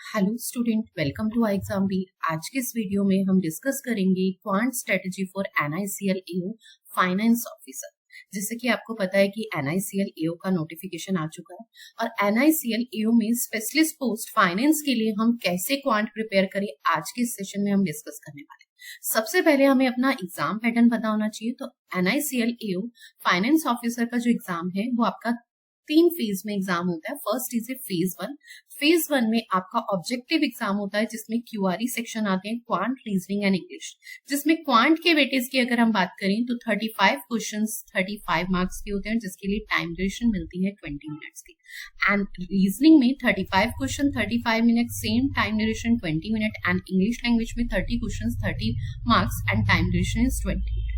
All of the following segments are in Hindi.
Hello student, welcome to exam B. आज के इस वीडियो में हम डिस्कस करेंगे quant strategy for NICL AO finance officer. जैसे कि आपको पता है कि एनआईसीएल एओ का नोटिफिकेशन आ चुका है और एनआईसीएल एओ में स्पेशलिस्ट पोस्ट फाइनेंस के लिए हम कैसे क्वांट प्रिपेयर करें, आज के इस सेशन में हम डिस्कस करने वाले हैं। सबसे पहले हमें अपना एग्जाम पैटर्न पता होना चाहिए। तो एनआईसीएल एओ फाइनेंस ऑफिसर का जो एग्जाम है वो आपका 3 फेज में एग्जाम होता है। First is A phase 1। Phase 1 में आपका ऑब्जेक्टिव एग्जाम होता है जिसमें क्यूआरई सेक्शन आते हैं, क्वांट, रीजनिंग एंड इंग्लिश। जिसमें क्वांट के वेटेज की अगर हम बात करें तो 35 क्वेश्चंस 35 मार्क्स के होते हैं, जिसके लिए टाइम ड्यूरेशन मिलती है 20 मिनट्स की। एंड रीजनिंग में 35 question 35 minute, same time duration 20 minute. And English language में 30 question 30 marks and time duration is 20 minute.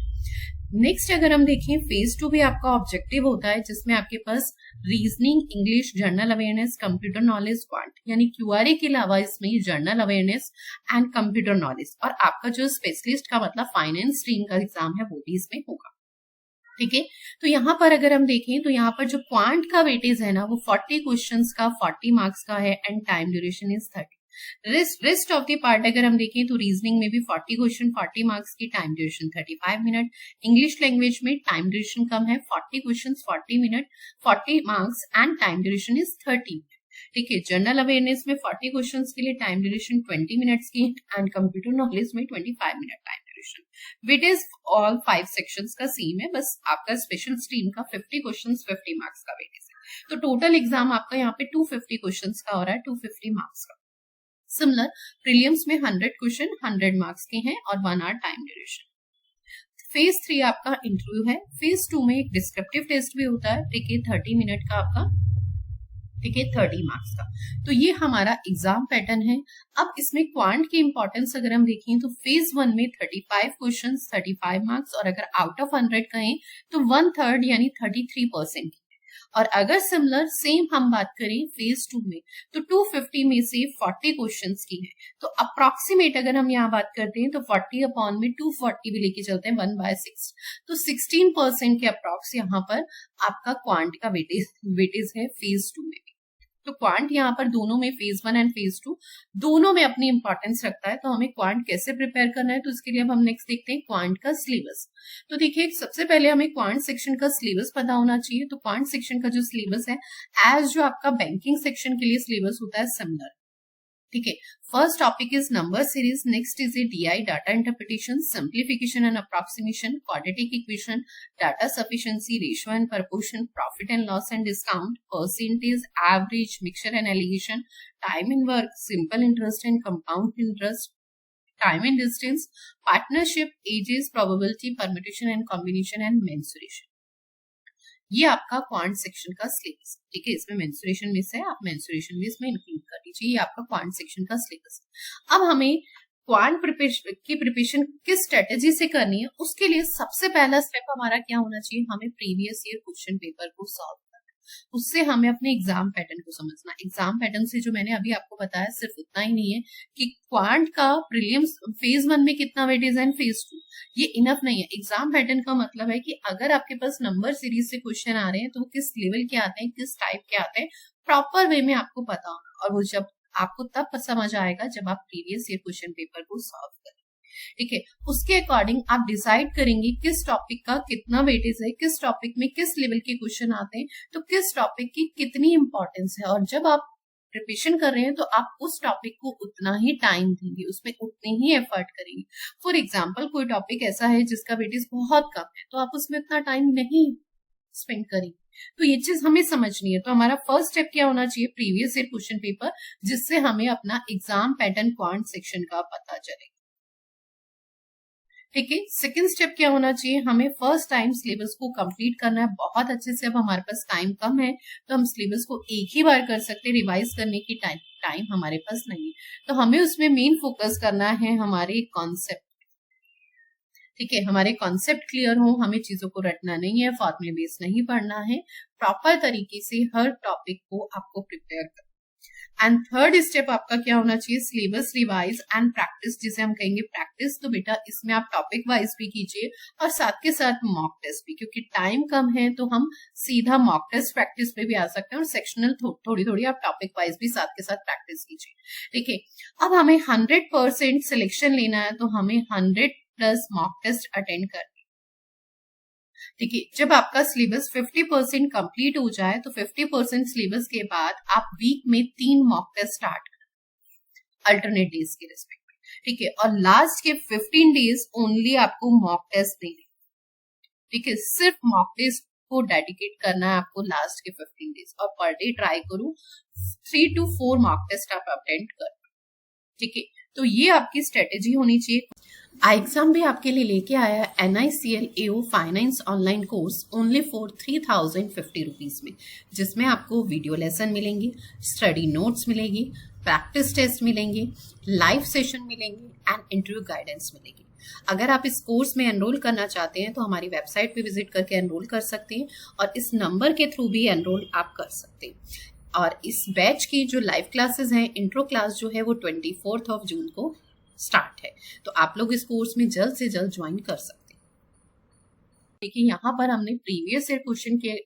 Next अगर हम देखें, फेज 2 भी आपका ऑब्जेक्टिव होता है जिसमें आपके पास reasoning, English, general awareness, computer knowledge, quant, यानी क्यूआरए के अलावा इसमें general awareness and computer knowledge और आपका जो स्पेशलिस्ट का मतलब फाइनेंस स्ट्रीम का एग्जाम है वो भी इसमें होगा। ठीक है, तो यहाँ पर अगर हम देखें तो यहाँ पर जो क्वांट का वेटेज है ना वो 40 क्वेश्चंस का 40 मार्क्स का है and time duration is 30। Rest of the part अगर हम देखें तो रीजनिंग में भी 40 क्वेश्चन 40 मार्क्स की, time duration 35 minute. English language में टाइम ड्यूरेशन कम है, 40 question 40 minute 40 marks and time duration is 30 minute. ठीक है, जनरल अवेयरनेस में 40 क्वेश्चन के लिए टाइम ड्यूरेशन 20 मिनट्स की एंड कंप्यूटर नॉलेज में 25 minute time duration. Weightage all 5 sections का सेम है, बस आपका स्पेशल स्ट्रीम का 50 क्वेश्चन 50 मार्क्स का वेटेज है। तो टोटल एग्जाम आपका यहाँ पे 250 क्वेश्चन का हो रहा है, 250 मार्क्स का। सिमिलर प्रीलिम्स में 100 क्वेश्चन 100 मार्क्स के हैं और 1 आवर टाइम ड्यूरेशन। फेज 3 आपका इंटरव्यू है। फेज 2 में एक डिस्क्रिप्टिव टेस्ट भी होता है, ठीक है, 30 मिनट का आपका, ठीक है, 30 मार्क्स का। तो ये हमारा एग्जाम पैटर्न है। अब इसमें क्वांट की इंपॉर्टेंस अगर हम देखें तो फेज 1 में 35 क्वेश्चन 35 मार्क्स और अगर आउट ऑफ 100 कहें तो 1/3 यानी 33%। और अगर सिमिलर सेम हम बात करें फेज 2 में तो 250 में से 40 क्वेश्चंस की है, तो अप्रोक्सीमेट अगर हम यहाँ बात करते हैं तो 40 अपॉन में 240 भी लेके चलते हैं 1/6, तो 16% के अप्रोक्स यहाँ पर आपका क्वांट का वेटेज है फेज 2 में भी। तो क्वांट यहाँ पर दोनों में, फेज 1 एंड फेज 2 दोनों में अपनी इंपॉर्टेंस रखता है। तो हमें क्वांट कैसे प्रिपेयर करना है, तो इसके लिए अब हम नेक्स्ट देखते हैं क्वांट का सिलेबस। तो देखिए, सबसे पहले हमें क्वांट सेक्शन का सिलेबस पता होना चाहिए। तो क्वांट सेक्शन का जो सिलेबस है एज जो आपका बैंकिंग सेक्शन के लिए सिलेबस होता है सिमिलर। ठीक है, first topic is number series, next is a DI data interpretation, simplification and approximation, quadratic equation, data sufficiency, ratio and proportion, profit and loss and discount, percentage, average, mixture and alligation, time in work, simple interest and compound interest, time and distance, partnership, ages, probability, permutation and combination and mensuration. ये आपका क्वांट सेक्शन का सिलेबस। ठीक है, इसमें मेंसुरेशन मिस है, आप मेंसुरेशन भी इसमें इंक्लूड कर दीजिए। ये आपका क्वांट सेक्शन का सिलेबस। अब हमें क्वांट की प्रिपरेशन किस स्ट्रेटेजी से करनी है, उसके लिए सबसे पहला स्टेप हमारा क्या होना चाहिए, हमें प्रीवियस ईयर क्वेश्चन पेपर को सॉल्व करना। उससे हमें अपने एग्जाम पैटर्न को समझना। एग्जाम पैटर्न से जो मैंने अभी आपको बताया सिर्फ उतना ही नहीं है कि क्वांट का प्रीलिम्स फेज 1 में कितना वेटेज है, फेज 2 ये इनफ नहीं है। एग्जाम पैटर्न का मतलब है कि अगर आपके पास नंबर सीरीज से क्वेश्चन आ रहे हैं तो किस लेवल के आते हैं, किस टाइप के आते हैं, प्रॉपर वे में आपको पता होना। और वो जब आपको तब समझ आएगा जब आप प्रीवियस ईयर क्वेश्चन पेपर को सॉल्व करें। ठीक है, उसके अकॉर्डिंग आप डिसाइड करेंगे किस टॉपिक का कितना वेटेज है, किस टॉपिक में किस लेवल के क्वेश्चन आते हैं, तो किस टॉपिक की कितनी इंपॉर्टेंस है। और जब आप प्रिपरेशन कर रहे हैं तो आप उस टॉपिक को उतना ही टाइम देंगे, उसमें उतने ही एफर्ट करेंगे। फॉर एग्जाम्पल, कोई टॉपिक ऐसा है जिसका वेटेज बहुत कम है तो आप उसमें उतना टाइम नहीं स्पेंड करेंगे। तो ये चीज हमें समझनी है। तो हमारा फर्स्ट स्टेप क्या होना चाहिए, प्रीवियस ईयर क्वेश्चन पेपर, जिससे हमें अपना एग्जाम पैटर्न क्वांट सेक्शन का पता चलेगा। ठीक है, सेकेंड स्टेप क्या होना चाहिए, हमें फर्स्ट टाइम सिलेबस को कंप्लीट करना है बहुत अच्छे से। अब हमारे पास टाइम कम है तो हम सिलेबस को एक ही बार कर सकते हैं, रिवाइज करने की टाइम हमारे पास नहीं है। तो हमें उसमें मेन फोकस करना है हमारे कॉन्सेप्ट। ठीक है, हमारे कॉन्सेप्ट क्लियर हो, हमें चीजों को रटना नहीं है, फॉर्मूले बेस नहीं पढ़ना है, प्रॉपर तरीके से हर टॉपिक को आपको प्रिपेयर करना। एंड थर्ड स्टेप आपका क्या होना चाहिए, सिलेबस रिवाइज एंड प्रैक्टिस, जिसे हम कहेंगे प्रैक्टिस। तो बेटा इसमें आप टॉपिक वाइज भी कीजिए और साथ के साथ मॉक टेस्ट भी, क्योंकि टाइम कम है तो हम सीधा मॉक टेस्ट प्रैक्टिस पे भी आ सकते हैं और सेक्शनल थोड़ी थोड़ी आप टॉपिक वाइज भी साथ के साथ प्रैक्टिस कीजिए। ठीक है, अब हमें 100% सिलेक्शन लेना है तो हमें 100+ मॉक टेस्ट अटेंड करना। ठीक है, जब आपका सिलेबस 50% कंप्लीट हो जाए तो 50% सिलेबस के बाद आप वीक में 3 मॉक टेस्ट स्टार्ट करें अल्टरनेट डेज के रिस्पेक्ट में। ठीक है, और लास्ट के 15 डेज ओनली आपको मॉक टेस्ट देने। ठीक है, सिर्फ मॉक टेस्ट को डेडिकेट करना है आपको लास्ट के 15 डेज, और पर डे ट्राई करूं 3 to 4 मॉक टेस्ट आप अटेंड कर। ठीक है, तो ये आपकी स्ट्रेटेजी होनी चाहिए। एग्जाम भी आपके लिए लेके आया है NICL AO finance online course only for 3050 rupees में, जिसमें आपको वीडियो लेसन मिलेंगे, स्टडी नोट्स मिलेगी, प्रैक्टिस टेस्ट मिलेंगे, लाइव सेशन मिलेंगे एंड इंटरव्यू गाइडेंस मिलेगी। अगर आप इस कोर्स में एनरोल करना चाहते हैं तो हमारी वेबसाइट पे विजिट करके एनरोल कर सकते हैं और इस नंबर के थ्रू भी एनरोल आप कर सकते हैं। और इस बैच की जो लाइव क्लासेस हैं, इंट्रो क्लास जो है वो 24 जून को स्टार्ट है, तो आप लोग इस कोर्स में जल्द से जल्द ज्वाइन कर सकते हैं। देखिए यहाँ पर हमने प्रीवियस ईयर क्वेश्चन के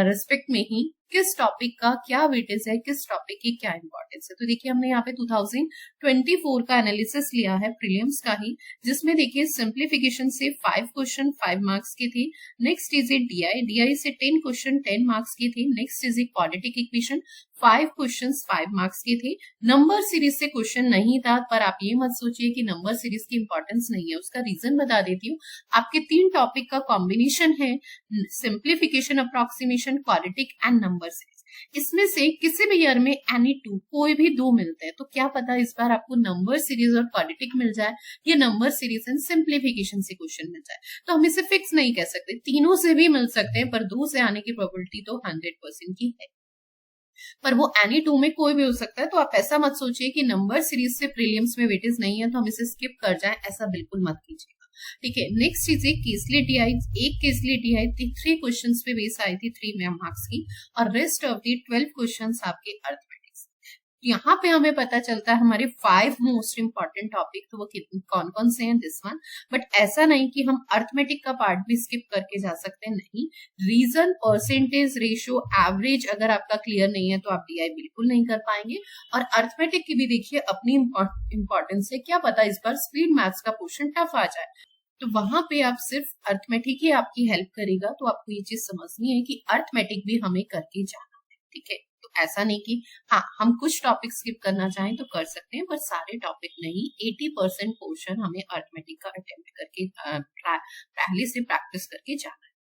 रिस्पेक्ट में ही किस टॉपिक का क्या वेटेज है, किस टॉपिक की क्या इंपॉर्टेंस है। तो देखिए हमने यहाँ पे 2024 का एनालिसिस लिया है प्रीलिम्स का ही, जिसमें देखिए सिंप्लीफिकेशन से 5 क्वेश्चन 5 मार्क्स के थे। नेक्स्ट इज ए डीआई से 10 क्वेश्चन 10 मार्क्स के थे। Next is a quadratic equation 5 question 5 marks के थे। नंबर सीरीज से क्वेश्चन नहीं था, पर आप ये मत सोचिए कि नंबर सीरीज की इंपॉर्टेंस नहीं है, उसका रीजन बता देती हूँ। आपके 3 टॉपिक का कॉम्बिनेशन है, simplification, approximation, quadratic and number series. इसमें से किसी भी ईयर में एनी 2 कोई भी 2 मिलते हैं, तो क्या पता इस बार आपको नंबर सीरीज और क्वाड्रेटिक मिल जाए या नंबर सीरीज एंड सिंप्लीफिकेशन से क्वेश्चन मिल जाए। तो हम इसे फिक्स नहीं कह सकते, तीनों से भी मिल सकते हैं, पर 2 से आने की प्रोबेबिलिटी तो 100% की है। पर वो एनी 2 में कोई भी हो सकता है, तो आप ऐसा मत सोचिए कि नंबर सीरीज से प्रीलिम्स में वेटेज नहीं है तो हम इसे स्किप कर जाएं, ऐसा बिल्कुल मत कीजिएगा। ठीक है, नेक्स्ट चीज केसली टीआई, एक केसली टीआई 3 क्वेश्चंस पे बेस आई थी 3 मार्क्स की, और रेस्ट ऑफ दी 12 क्वेश्चंस आपके अर्थमेटिक्स। यहाँ पे हमें पता चलता है हमारे 5 मोस्ट इंपॉर्टेंट टॉपिक, तो वो कौन कौन से हैं, दिस वन। बट ऐसा नहीं कि हम अर्थमेटिक का पार्ट भी स्किप करके जा सकते हैं, नहीं। रीजन, परसेंटेज, रेशियो, एवरेज अगर आपका क्लियर नहीं है तो आप डीआई बिल्कुल नहीं कर पाएंगे। और अर्थमेटिक की भी देखिए अपनी इंपॉर्टेंस है, क्या पता इस बार स्पीड मैथ्स का पोर्शन टफ आ जाए, तो वहां पे आप सिर्फ अर्थमेटिक ही आपकी हेल्प करेगा। तो आपको ये चीज समझनी है कि अर्थमेटिक भी हमें करके जाना है। ठीक है, तो ऐसा नहीं कि हाँ हम कुछ टॉपिक स्किप करना चाहें तो कर सकते हैं, पर सारे टॉपिक नहीं। 80% पोर्शन हमें अर्थमेटिक का अटेम्प्ट करके पहले से प्रैक्टिस करके जाना है।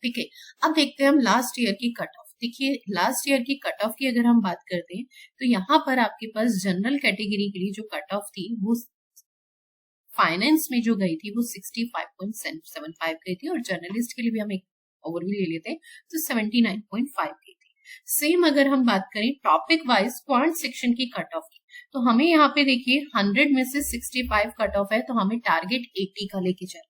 ठीक है, अब देखते हैं हम लास्ट ईयर की कट ऑफ। देखिए लास्ट ईयर की कट ऑफ की अगर हम बात करते हैं तो यहाँ पर आपके पास जनरल कैटेगरी के लिए जो कट ऑफ थी वो फाइनेंस में जो गई थी वो 65.75 गई थी, और जर्नलिस्ट के लिए भी हम एक ओवरव्यू ले लेते हैं तो 79.5 गई थी। सेम अगर हम बात करें टॉपिक वाइज क्वांट सेक्शन की कट ऑफ की, तो हमें यहाँ पे देखिए 100 में से 65 कट ऑफ है, तो हमें टारगेट 80 का लेके चलना।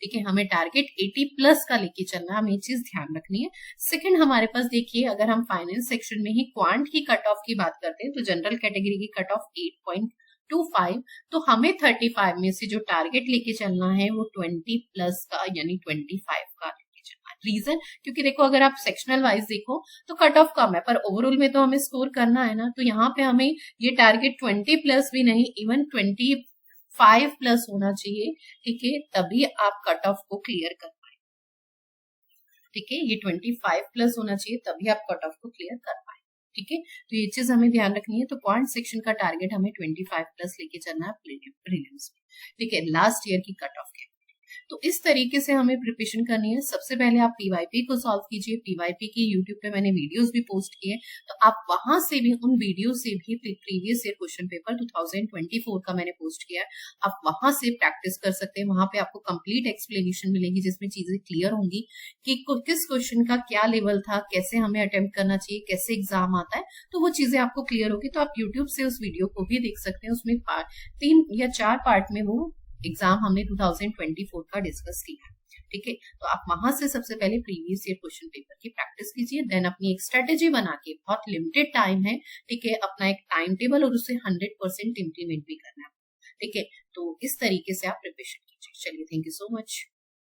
ठीक है, हमें टारगेट 80+ का लेके चलना, हमें ये चीज ध्यान रखनी है। सेकंड हमारे पास देखिए अगर हम फाइनेंस सेक्शन में ही क्वांट की कट ऑफ की बात करते हैं तो जनरल कैटेगरी की कट ऑफ 8.25, तो हमें 35 में से जो टारगेट लेके चलना है वो 20+ का यानी 25 का लेके चलना है। रीजन, क्योंकि देखो अगर आप सेक्शनल वाइज देखो तो कट ऑफ कम है, पर ओवरऑल में तो हमें स्कोर करना है ना, तो यहाँ पे हमें ये टारगेट 20+ भी नहीं, इवन 25+ होना चाहिए। ठीक है, तभी आप कट ऑफ को क्लियर कर पाए। ठीक है, ये 25+ होना चाहिए तभी आप कट ऑफ को क्लियर कर पाए। ठीक है, तो ये चीज हमें ध्यान रखनी है। तो क्वांट सेक्शन का टारगेट हमें 25+ लेके चलना है प्रीलिम्स में। ठीक है, लास्ट ईयर की कट ऑफ है, तो इस तरीके से हमें प्रिपरेशन करनी है। सबसे पहले आप पीवाईपी को सॉल्व कीजिए। पीवाईपी की यूट्यूब पे मैंने वीडियोस भी पोस्ट किए, तो आप वहां से भी उन वीडियो से भी प्रीवियस ईयर क्वेश्चन पेपर 2024 का मैंने पोस्ट किया है, आप वहां से प्रैक्टिस कर सकते हैं। वहां पे आपको कंप्लीट एक्सप्लेनेशन मिलेगी जिसमें चीजें क्लियर होंगी कि किस क्वेश्चन का क्या लेवल था, कैसे हमें अटेम्प्ट करना चाहिए, कैसे एग्जाम आता है, तो वो चीजें आपको क्लियर होगी। तो आप यूट्यूब से उस वीडियो को भी देख सकते हैं, उसमें 3 या 4 पार्ट में वो एग्जाम हमने 2024 का डिस्कस किया। ठीक है, तो आप वहां से सबसे पहले प्रीवियस ईयर क्वेश्चन पेपर की प्रैक्टिस कीजिए, देन अपनी एक स्ट्रेटेजी बना के, बहुत लिमिटेड टाइम है, ठीक है, अपना एक टाइम टेबल और उसे 100% इम्प्लीमेंट भी करना है, ठीक है। तो इस तरीके से आप प्रिपरेशन कीजिए। चलिए, थैंक यू सो मच।